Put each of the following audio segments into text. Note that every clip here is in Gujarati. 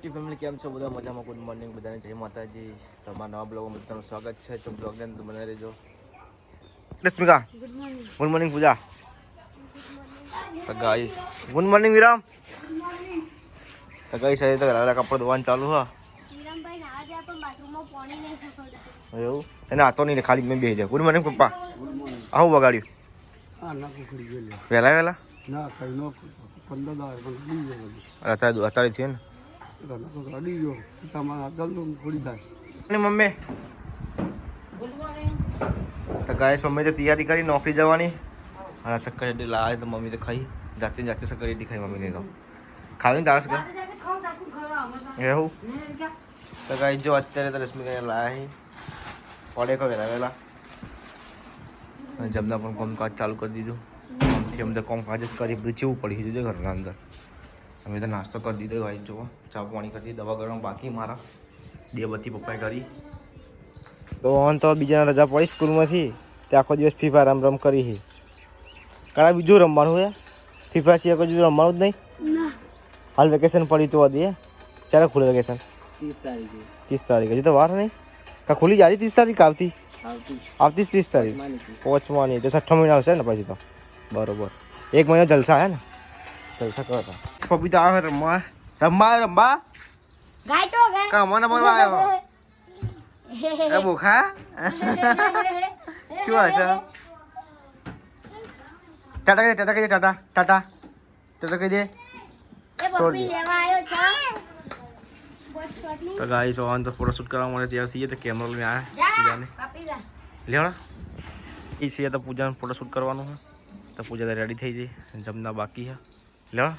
ફેમિલી કેમ છો બધા મજામાં? ગુડ મોર્નિંગ બધાને, જય માતાજી. તમારા નવા બ્લોગમાં બધાનું સ્વાગત છે. તો બ્લોગને અંદર બનાવી રહેજો. Rashmika good morning. Pooja guys good morning. Viram guys આજે તો કપડા ધોવાનું ચાલુ હા. એવું એને આતો નહીં ખાલી મેં બેસી જાય. ગુડ મોર્નિંગ પપ્પા. આવું બગાડ્યું વહેલા અત્યારે છે ને મમ્મી. તો ગાઈસ મમ્મી તો તૈયારી કરી નોકરી જવાની અને શક્કર રેડી લાવે તો મમ્મી તો ખાઈ જાતે શક્કર રેડી ખાઈ મમ્મીને તો ખાવી ને તારા શક્કર એવું. તો ગાઈસ જો અત્યારે તો રશ્મિકા લાયા પડે કો વહેલા અને જમના પણ કામકાજ ચાલુ કરી દીધું. આમથી અમને કામકાજ જ કરી બધું ચેવું પડી દીધું ઘરના અંદર. અમે તો નાસ્તો કરી દીધો ભાઈ. જુઓ ચા પાણી કરી દવા ગરમ બાકી મારા બત્તી પપ્પાએ કરી. તો ઓન તો બીજા રજા પડી સ્કૂલમાંથી તે આખો દિવસ ફ્રી ફાયર રમ કરી. કાલે બીજું રમવાનું છે ફ્રી ફાયર સિવાય કોઈ બીજું રમવાનું જ નહીં. હાલ વેકેશન પડી તો દે ક્યારે ખુલે વેકેશન? 30 તારીખે હજુ તો વાર નહીં. કા ખુલી જાય 30 તારીખ આવતી 30 તારીખ પહોંચવાની તો 6 મહિના આવશે ને પછી તો બરોબર 1 મહિનો જલસા હે ને જલસા કરો હતા. પપીતા આવે રમવા ગાય તો ગાય કામનો બોલવા આવ્યો એ બોખા શું હશે? ટાટા કહી દે ટાટા કહી દે. તો ગાઈસ ઓન તો ફોટો શૂટ કરવા માટે તૈયાર થઈ જાય તો કેમેરો લઈને આવ્યા લેવડા એ છે તો પૂજાને ફોટો શૂટ કરવાનું છે તો પૂજા રેડી થઈ જાય. જમના બાકી છે લેવડા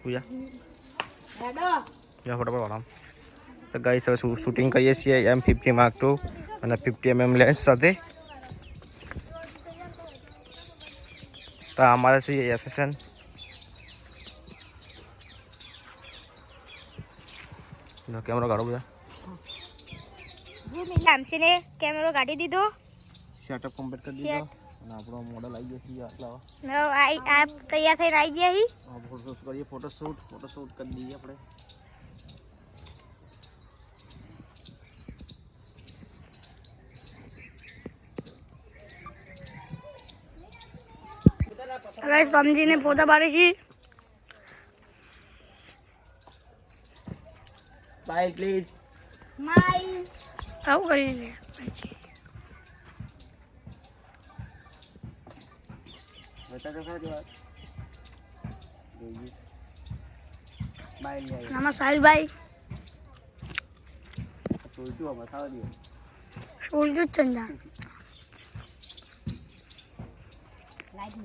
પૂજા ફોટો પડવા. તો ગાઈસ હવે શૂટિંગ કરીએ છીએ M50 Mark II અને 50mm લેન્સ સાથે. તો અમારે છે એસેશન કેમેરો કાઢો બધા. આમસીને કેમેરો કાઢી દીધો, સેટઅપ કમ્પ્લીટ કરી દીધો અને આપણો મોડલ આવી ગયો છે આટલા આ તૈયાર થઈને આવી ગયા હી. ફોટોશૂટ કરીએ. ફોટોશૂટ કરી દઈએ આપણે. ગાઈસ સમજીને ફોટા પાડી છે. Smile please. સ્માઈલ આવું કરીને બતા તો ખરા સ્માઈલ યાર. નામ સાહિલભાઈ સોલજો બતાવ દે સોલજો ચંદા લાઈટ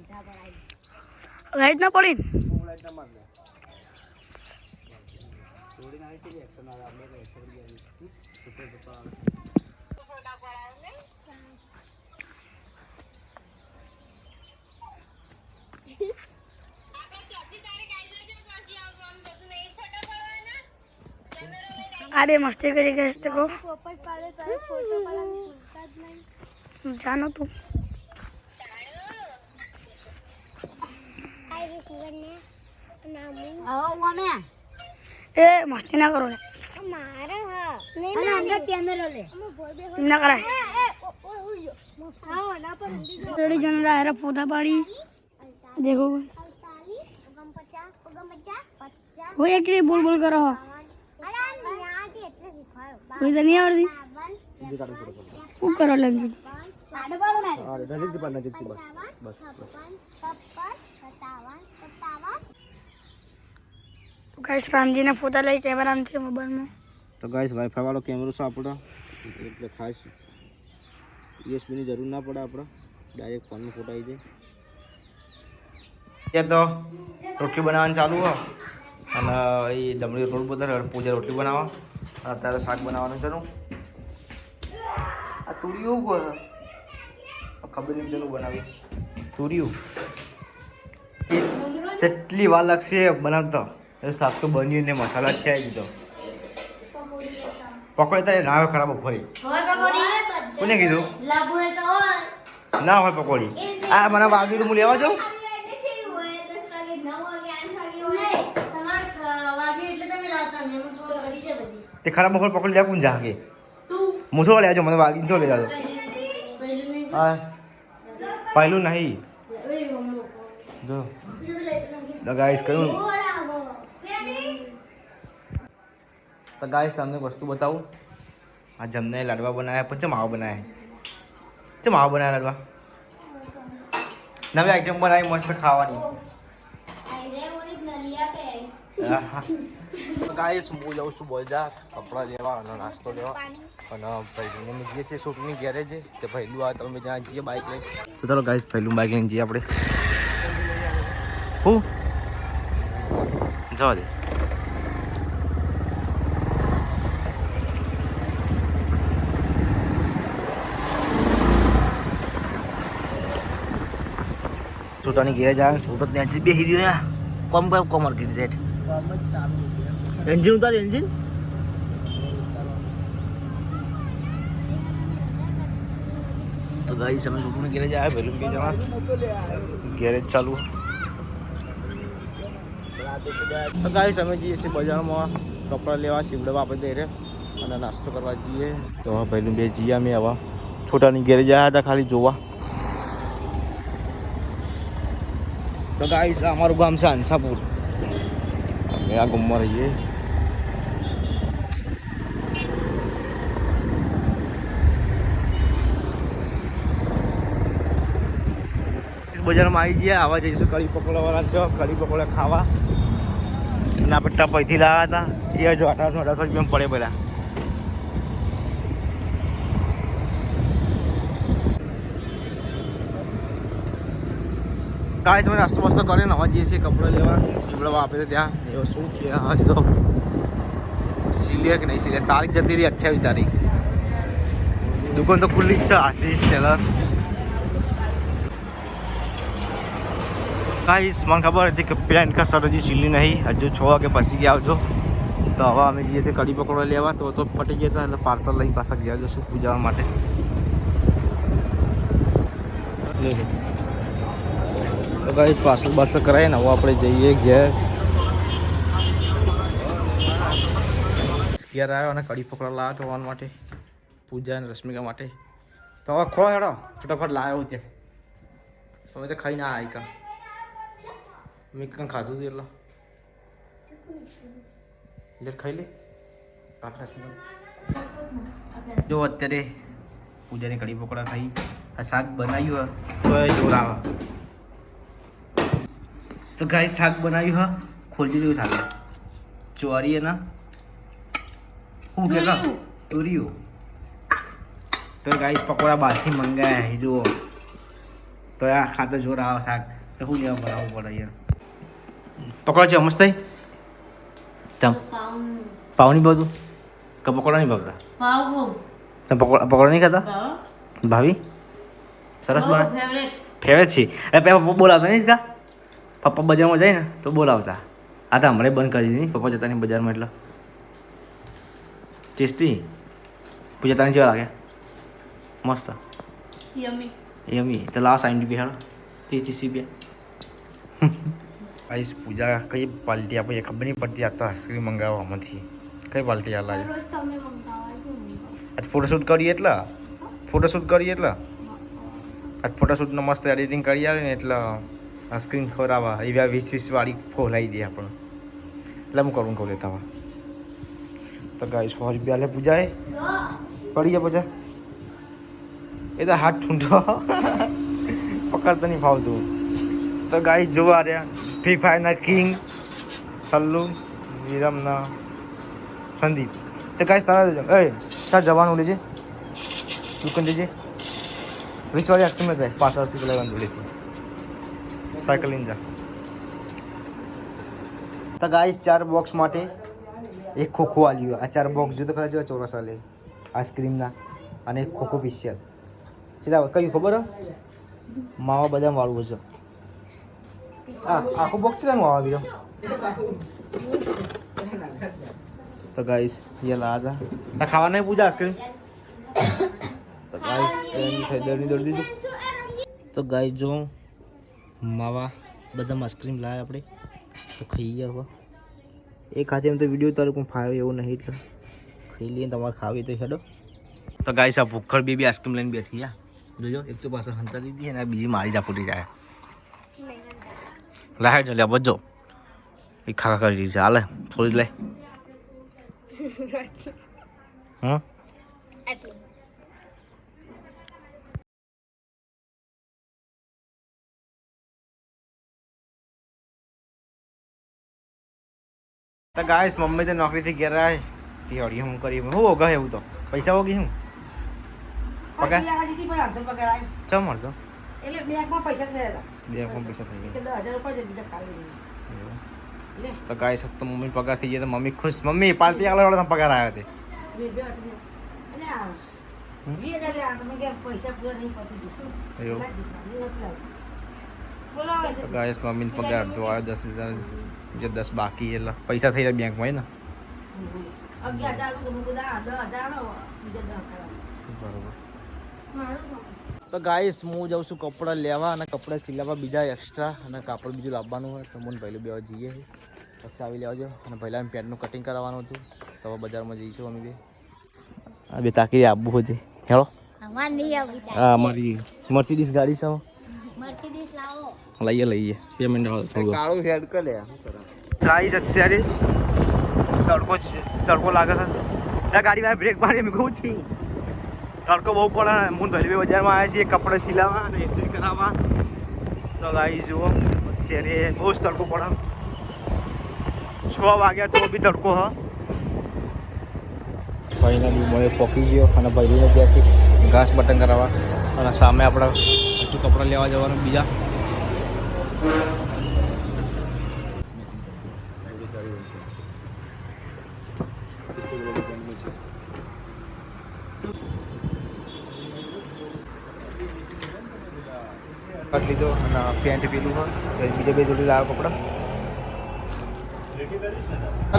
ના પડી લાઈટ ના માર દે થોડી નાની થી એક્શન આવે આપણે એક્શન કરી સુપર બતા ફોટા પડાવ ને अरे मस्ती करी कैसे को जानो तुम ए मस्ती ना करो ना करा रेडी जन रहा है पौधा बाड़ी देखो वो एक बोल बोल करो कोई तो नहीं आवड़ती वो करो लगी बस गाइस रामजी ने फोटा लई कैमरा में थे मोबाइल में. तो गाइस वाईफाई वाળો કેમેરો છે આપણો એટલે ખાસ USB ની જરૂર ના પડે. આપણે ડાયરેક્ટ ફોનમાં ફોટા આવી જાય. તો રોટલી બનાવવાનું ચાલુ હો અને એ ડમરી રોડ બધા પૂજા રોટલી બનાવવા અત્યારે શાક બનાવવાનું છે. આ તુરિયું કો ખબર નહીં ચલો બનાવી તુરિયું જેટલી વાર લાગશે બનાવતો એ શાક તો બન્યું ને મસાલા જ ખાઈ દીધો. પકોડી તો ના આવે ખરાબ ફરી કોને કીધું ના હોય પકોડી? આ મને વાગ્યું તો હું લેવા જાઉં. તે ખરાબ બપોર પકડી જા કોણ જા કે હું શું લેજો મને વાગીને શું લઈ જાજો હા પહેલું નહીં જો ગાઈસ કયું તો ગાઈસ તમને વસ્તુ બતાવું આ જમને લાડવા બનાવ્યા પણ માવો બનાવ્યા માવો બનાવ્યા લાડવા નવી આઈટમ બનાવી મસ્ત ખાવાની ગાઈસ હું જાઉં છું બજાર કપડાં લેવા અને નાસ્તો લેવા અને ભાઈલું અમે જઈએ છીએ છોકરીની ગેરેજ તે ભાઈલું આ તમે જ્યાં જઈએ બાઇક લઈ તો ચાલો ગાઈસ ભાઈલું બાઇક લઈને જઈએ આપણે હું જવા દે છોટાની ગેરેજ આવે છોટો ત્યાં બેસી રહ્યો કોમર કરી દે એન્જિન ઉતાર એન્જિન તો ગાઈસ અમે છોટુને ગેરેજ આવ્યા પહેલું બે જણા ગેરેજ ચાલુ તો ગાઈસ અમે જઈએ છીએ બજારમાં કપડાં લેવા સીવડવા આપણે દઈ રહ્યા અને નાસ્તો કરવા જઈએ તો પહેલું બે જઈએ અમે આવા છોટાની ગેરેજ આવ્યા હતા ખાલી જોવા તો ગાઈસ અમારું ગામ છે હંસાપુર અમે આ ગામમાં રહીએ બજારમાં આવી ગયા આવા જઈશું કઢી પકોડા વાળા તો કઢી પકોડા ખાવા અને આપણે ટપઈથી લાવ્યા હતા એ જો 1800 રૂપિયા પડે બધા ગાઈસ અમે નાસ્તો મસ્તો કરીને હવે જઈએ છીએ કપડાં લેવા સીવડવા આપે છે ત્યાં એવો શું છે આજ તો સિલે કે નહીં સિલે તારીખ જતી રહી 28 તારીખ દુકાન તો ખુલ્લી જ છે આશીષ ટેલર ગાઈસ મને ખબર હતી કે પેન્ટ કા શર્ટ હજી સિલી નહીં હજુ 6 વાગે પછી ગયા આવજો તો હવે અમે જઈએ છીએ કઢી પકોડા લેવા તો પટી ગયા હતા એટલે પાર્સલ લઈને પાછા ગયા જશું પૂજા માટે તો ગાઈસ પાર્સલ બાર્સલ કરાવીને હવે આપણે જઈએ ઘેર આવ્યો અને કઢી પકોડા લાવ્યા તો માટે પૂજા અને રશ્મિકા માટે તો હવે ખો હેડો ફટાફટ લાવ્યો છે તમે તો ખાઈ ના આવી કા મેં કંઈ ખાધું હતું એટલે ખાઈ લે જો અત્યારે પૂજાની કઢી પકોડા ખાઈ આ શાક બનાવ્યું તો જોર આવે તો ગાય શાક બનાવ્યું હા ખોલજી જેવું શાક ચોરી ના શું કે તુર્યું તો ગાય પકોડા બહારથી મંગાયા જુઓ તો આ ખાતે જોર આવે શાક તો શું લેવા બનાવવું પડે યાર પકોડા છે મસ્ત ચમ પાવ નહીં ભાવતું કે પકોડા નહીં ભાવતા તમે પકોડા નહીં ખાતા ભાભી સરસ બને ફેવરેટ છે અરે પપ્પા બોલાવતા નહીં કા પપ્પા બજારમાં જાય ને તો બોલાવતા આ તો હમણાં બંધ કરી દીધી પપ્પા જતા નહીં બજારમાં એટલે ટેસ્ટી પૂજા તારી જેવા લાગે મસ્ત યમી તો લાવ 60 રૂપિયા 30 રૂપિયા આઈસ પૂજા કઈ પાલટી આપણે ખબર નહીં પડતી આ તો આઈસ્ક્રીમ મંગાવવામાંથી કઈ પાલટી આ લાગે આજ ફોટોશૂટ કરીએ એટલે આજ ફોટોશૂટનો મસ્ત એડિટિંગ કરી આવે ને એટલે આઈસ્ક્રીમ ખવડાવવા એવા 20 વાળી ખોલાવી દે આપણે એટલે હું કરું ખોલે લેતા તો ગાઈસ 100 રૂપિયા લે પૂજાએ પડી જાય પૂજા એ તો હાથ ઠૂંઢો પકડતા નહીં ફાવતું તો ગાઈસ જોવા રહ્યા ફ્રી ફાયરના કિંગ સલ્લુ વિરમના સંદીપ તો ગાઈસ તાર જવાનું લેજે દુકાન લેજે 20 વાળી આઈસ્ક્રીમ જ ભાઈ 5 રૂપિયા લેવાનું જોડેથી સાયકલ લઈને જા તો ગાઈસ 4 બોક્સ માટે એક ખોખો આલ્યું આ 4 બોક્સ જો તો ખરા જો ચોરસા લે આઈસ્ક્રીમના અને એક ખોખો સ્પેશિયલ ચલા કયું ખબર માવા બદામ વાળું છે આખો બોક્સ છે માવા બીજો તો ગાઈસ ये लादा ता खावा नहीं पूजा आइसक्रीम तो गाइस दर्दी दीधું તો ગાઈસ જો માવા બદામ આઈસ્ક્રીમ લાવ્યા આપણે તો ખાઈએ હવે એક હાથે એમ તો વિડીયો તારું કોઈ ફાવે એવું નહીં એટલે ખાઈ લઈએ તમારે ખાવી તો હેડો. તો ગાઈસ આ ભૂખડ બેબી આઈસ્ક્રીમ લઈને બેઠી યા જોજો. એક તો પાછળ હંતા દીધી અને બીજી મારી ઝાપુટી જાય. લાહે જ લે બજો એ ખા કરી રહી છે. હાલે થોડી જ લે. હમ તો ગાઈસ મમ્મી તો નોકરીથી ઘેર આવે તે હળી હું કરી હું ઓગા એવું તો પૈસા ઓગી હું પગાર ચમ મળતો એટલે બેંકમાં પૈસા થયા હતા. બેંકમાં પૈસા થઈ ગયા. 10,000 રૂપિયા જ બીજા કાલે લે. તો ગાઈસ તો મમ્મી પગાર થઈ ગયા તો મમ્મી ખુશ. મમ્મી પાર્ટી આગળ વાળો પગાર આવ્યો તે બે હતા. અને આ 20,000 આ તમે કે પૈસા પૂરા નહીં પતી દીધું. એવું બોલાવે તો ગાઈસ મમ્મીને પગાર તો આવ્યો 10,000 જે 10 બાકી એટલે પૈસા થઈ ગયા બેંકમાં ને 11,000 તો હું બધા 10,000 બીજા 10 કરાવ. બરોબર. તો ગાઈસ હું જાઉં છું કપડાં લેવા અને કપડાં સિલાવવા બીજા એક્સ્ટ્રા અને કાપડ બીજું લાવવાનું હોય તો મને પહેલું બેવા જઈએ પછી આવી લેવાજો. અને પહેલાં પેન્ટનું કટિંગ કરાવવાનું હતું તો હવે બજારમાં જઈશું અમે બે. આ બે તાકી આપવું હતી હેલો. અમાર નહીં આવી હા અમારી મર્સિડીઝ ગાડી છે મર્સિડીઝ લાવો લઈએ પેમેન્ટ કાળું હેડ કર લે ગાઈસ અત્યારે તડકો લાગે છે. ત્યાં ગાડી વાળા બ્રેક મારી એમ કહું છું તડકો બહુ પડે. હું ભલે બજારમાં આવ્યા છીએ કપડાં સિલાવવા અને ઇસ્ત્રી કરાવવા. તો ગાઈસ જુઓ અત્યારે બહુ જ તડકો પડે. 6 વાગ્યા તો બી તડકો હ. ભાઈના લીમોએ પોકી ગયો અને ભાઈને જશે ઘાસ બટન કરાવવા અને સામે આપણે હજુ કપડાં લેવા જવાનું બીજા. લીધો અને પેન્ટ પેલું હોય બીજા બે જોડી લાવ્યો કપડાં.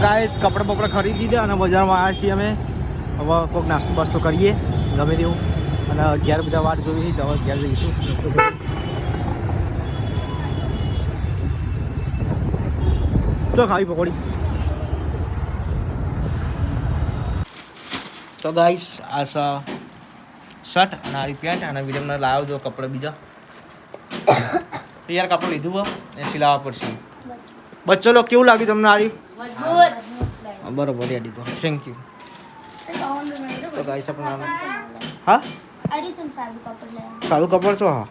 ગાઈસ કપડાં બપડા ખરીદી દીધા અને બજારમાં આવ્યા છીએ અમે. હવે કોઈક નાસ્તો બાસ્તો કરીએ ગમે તેવું અને 11 બધા વાટ જોઈ તો હવે 11 જઈશું. તો ખાવી પકોડી. તો ગાઈસ આ શર્ટ અને આ પેન્ટ અને વિડીયોમાં લાવ્યો જો કપડાં બીજા યાર કપડું લીધું હોય એ સિલાવવા પડશે. બચ્ચો લોકો કેવું લાગ્યું તમને આરી? બરોબર રેડી તો થેન્ક યુ. તો ગાઈસ આપણું નામ હા અડી ચમ સારું કપડ લે સારું કપડ છો હા